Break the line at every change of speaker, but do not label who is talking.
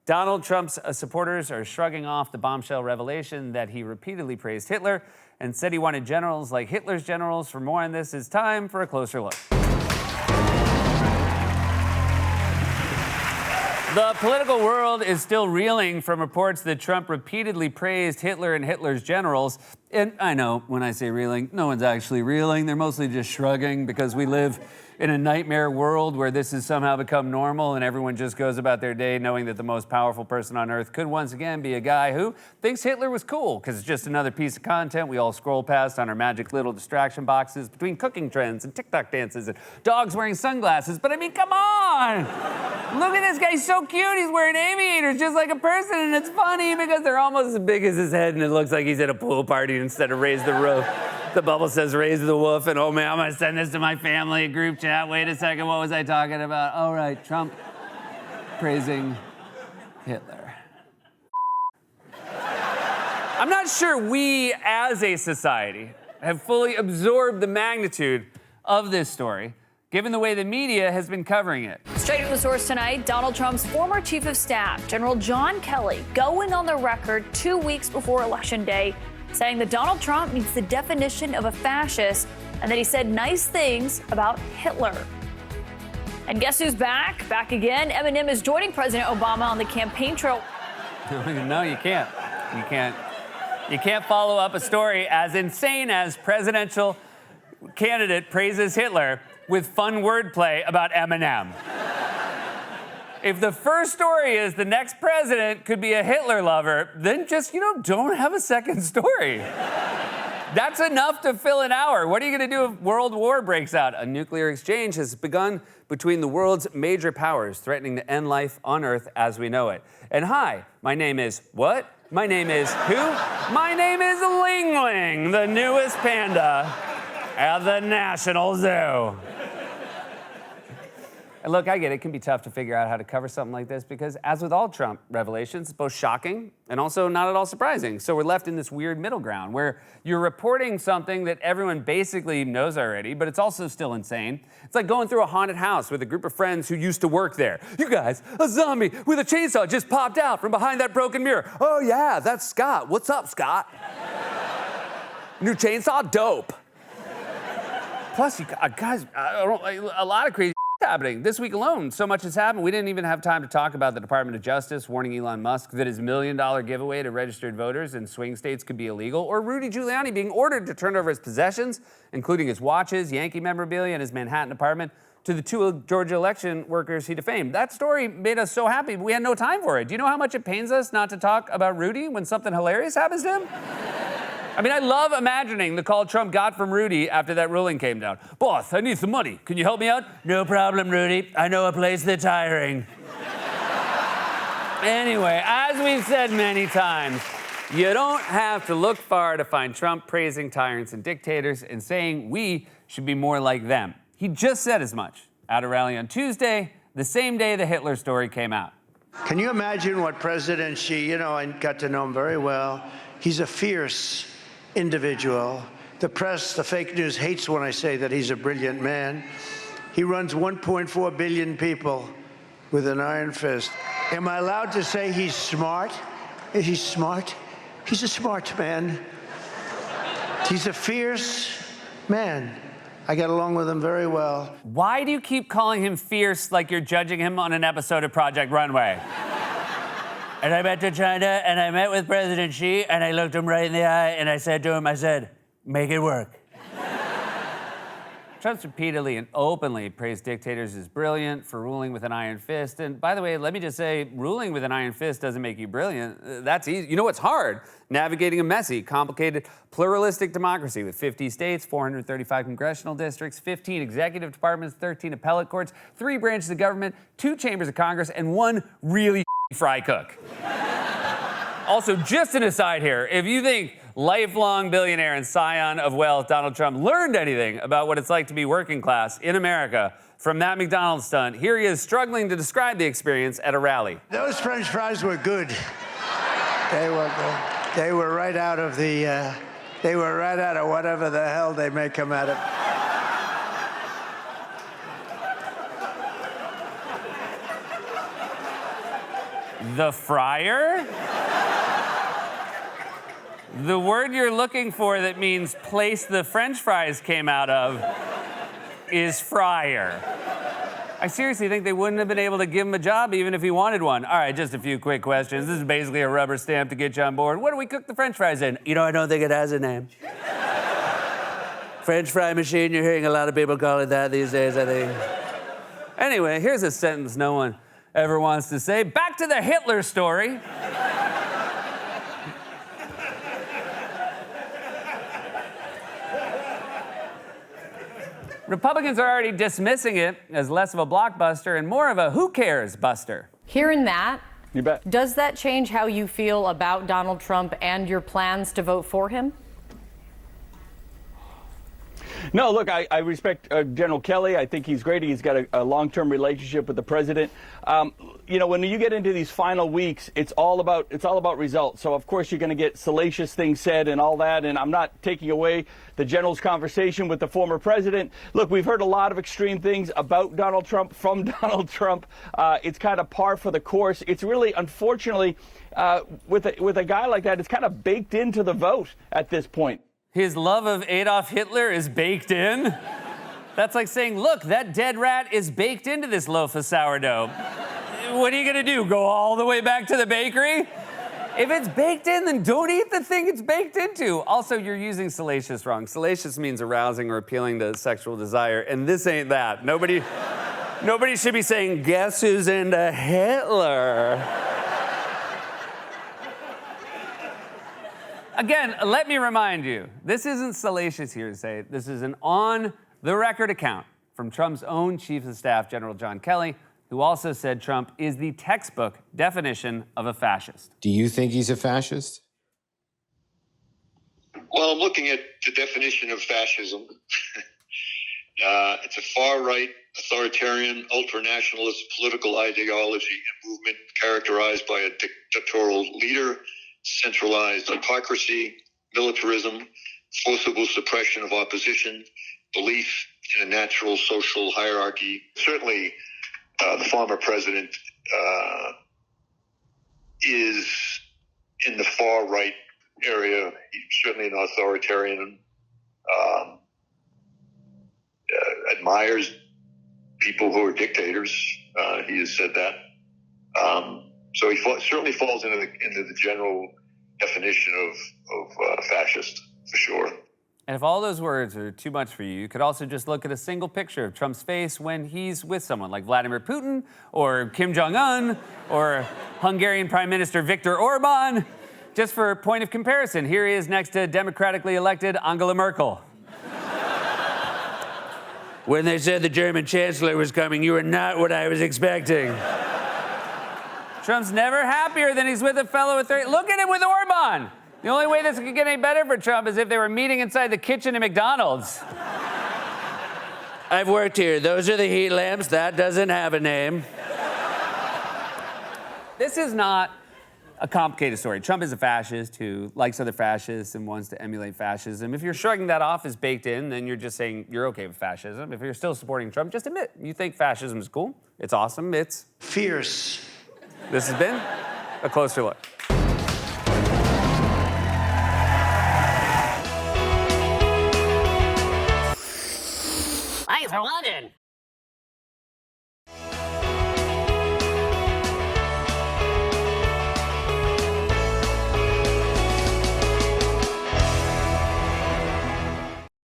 Donald Trump's supporters are shrugging off the bombshell revelation that he repeatedly praised Hitler and said he wanted generals like Hitler's generals. For more on this, it's time for a closer look. The political world is still reeling from reports that Trump repeatedly praised Hitler and Hitler's generals. And I know when I say reeling, no one's actually reeling. They're mostly just shrugging because we live in a nightmare world where this has somehow become normal and everyone just goes about their day knowing that the most powerful person on earth could once again be a guy who thinks Hitler was cool because it's just another piece of content we all scroll past on our magic little distraction boxes between cooking trends and TikTok dances and dogs wearing sunglasses. But I mean, come on! Look at this guy, he's so cute. He's wearing aviators just like a person, and it's funny because they're almost as big as his head and it looks like he's at a pool party instead of raise the roof. The bubble says raise the wolf, and oh man, I'm gonna send this to my family group chat. Wait a second, what was I talking about? All right, Trump praising Hitler. I'm not sure we as a society have fully absorbed the magnitude of this story, given the way the media has been covering it.
Straight from the source tonight, Donald Trump's former chief of staff, General John Kelly, going on the record 2 weeks before Election Day, saying that Donald Trump meets the definition of a fascist and that he said nice things about Hitler. And guess who's back? Back again. Eminem is joining President Obama on the campaign trail.
No, you can't. You can't follow up a story as insane as presidential candidate praises Hitler with fun wordplay about Eminem. If the first story is the next president could be a Hitler lover, then just, don't have a second story. That's enough to fill an hour. What are you going to do if World War breaks out? A nuclear exchange has begun between the world's major powers, threatening to end life on Earth as we know it. And hi, my name is what? My name is who? My name is Ling Ling, the newest panda at the National Zoo. And look, I get it. It can be tough to figure out how to cover something like this because, as with all Trump revelations, it's both shocking and also not at all surprising. So we're left in this weird middle ground where you're reporting something that everyone basically knows already, but it's also still insane. It's like going through a haunted house with a group of friends who used to work there. You guys, a zombie with a chainsaw just popped out from behind that broken mirror. Oh, yeah, that's Scott. What's up, Scott? New chainsaw? Dope. Plus, you guys, a lot of crazy happening. This week alone, so much has happened, we didn't even have time to talk about the Department of Justice warning Elon Musk that his $1 million giveaway to registered voters in swing states could be illegal, or Rudy Giuliani being ordered to turn over his possessions, including his watches, Yankee memorabilia, and his Manhattan apartment, to the 2 Georgia election workers he defamed. That story made us so happy, but we had no time for it. Do you know how much it pains us not to talk about Rudy when something hilarious happens to him? I mean, I love imagining the call Trump got from Rudy after that ruling came down. Boss, I need some money. Can you help me out? No problem, Rudy. I know a place that's hiring. Anyway, as we've said many times, you don't have to look far to find Trump praising tyrants and dictators and saying we should be more like them. He just said as much at a rally on Tuesday, the same day the Hitler story came out.
Can you imagine what President Xi, I got to know him very well. He's a fierce individual. The press, the fake news hates when I say that he's a brilliant man. He runs 1.4 billion people with an iron fist. Am I allowed to say he's smart? Is he smart? He's a smart man. He's a fierce man. I get along with him very well.
Why do you keep calling him fierce like you're judging him on an episode of Project Runway? And I met to China, and I met with President Xi, and I looked him right in the eye, and I said to him, make it work. Trump's repeatedly and openly praised dictators as brilliant for ruling with an iron fist. And by the way, let me just say, ruling with an iron fist doesn't make you brilliant. That's easy. You know what's hard? Navigating a messy, complicated, pluralistic democracy with 50 states, 435 congressional districts, 15 executive departments, 13 appellate courts, 3 branches of government, 2 chambers of Congress, and 1 really fry cook. Also, just an aside here, if you think lifelong billionaire and scion of wealth Donald Trump learned anything about what it's like to be working class in America from that McDonald's stunt, here he is struggling to describe the experience at a rally.
Those French fries were good. They were good. They were right out of whatever the hell they may come out of.
The fryer? The word you're looking for that means place the French fries came out of is fryer. I seriously think they wouldn't have been able to give him a job even if he wanted one. All right, just a few quick questions. This is basically a rubber stamp to get you on board. What do we cook the French fries in? You know, I don't think it has a name. French fry machine, you're hearing a lot of people call it that these days, I think. Anyway, here's a sentence no one ever wants to say. Back to the Hitler story. Republicans are already dismissing it as less of a blockbuster and more of a who cares buster.
Hearing that,
You bet.
does that change how you feel about Donald Trump and your plans to vote for him?
No, look, I respect General Kelly. I think he's great. He's got a long-term relationship with the president. You know, when you get into these final weeks, it's all about results. So of course you're going to get salacious things said and all that. And I'm not taking away the general's conversation with the former president. Look, we've heard a lot of extreme things about Donald Trump from Donald Trump. It's kind of par for the course. It's really, unfortunately, with a guy like that, it's kind of baked into the vote at this point.
His love of Adolf Hitler is baked in? That's like saying, look, that dead rat is baked into this loaf of sourdough. What are you gonna do, go all the way back to the bakery? If it's baked in, then don't eat the thing it's baked into. Also, you're using salacious wrong. Salacious means arousing or appealing to sexual desire, and this ain't that. Nobody should be saying, guess who's into Hitler? Again, let me remind you, this isn't salacious hearsay. This is an on-the-record account from Trump's own chief of staff, General John Kelly, who also said Trump is the textbook definition of a fascist.
Do you think he's a fascist?
Well, I'm looking at the definition of fascism. It's a far-right, authoritarian, ultra-nationalist political ideology and movement characterized by a dictatorial leader, centralized autocracy, militarism, forcible suppression of opposition, belief in a natural social hierarchy. Certainly, the former president is in the far right area. He's certainly an authoritarian, admires people who are dictators. He has said that. So he certainly falls into the general definition of fascist, for sure.
And if all those words are too much for you, you could also just look at a single picture of Trump's face when he's with someone like Vladimir Putin or Kim Jong-un or Hungarian Prime Minister Viktor Orban. Just for a point of comparison, here he is next to democratically elected Angela Merkel. When they said the German chancellor was coming, you were not what I was expecting. Trump's never happier than he's with a fellow with 30. Look at him with Orban. The only way this could get any better for Trump is if they were meeting inside the kitchen at McDonald's. I've worked here. Those are the heat lamps. That doesn't have a name. This is not a complicated story. Trump is a fascist who likes other fascists and wants to emulate fascism. If you're shrugging that off as baked in, then you're just saying you're okay with fascism. If you're still supporting Trump, just admit you think fascism is cool. It's awesome. It's
Fierce.
This has been A Closer Look.
Thanks for watching.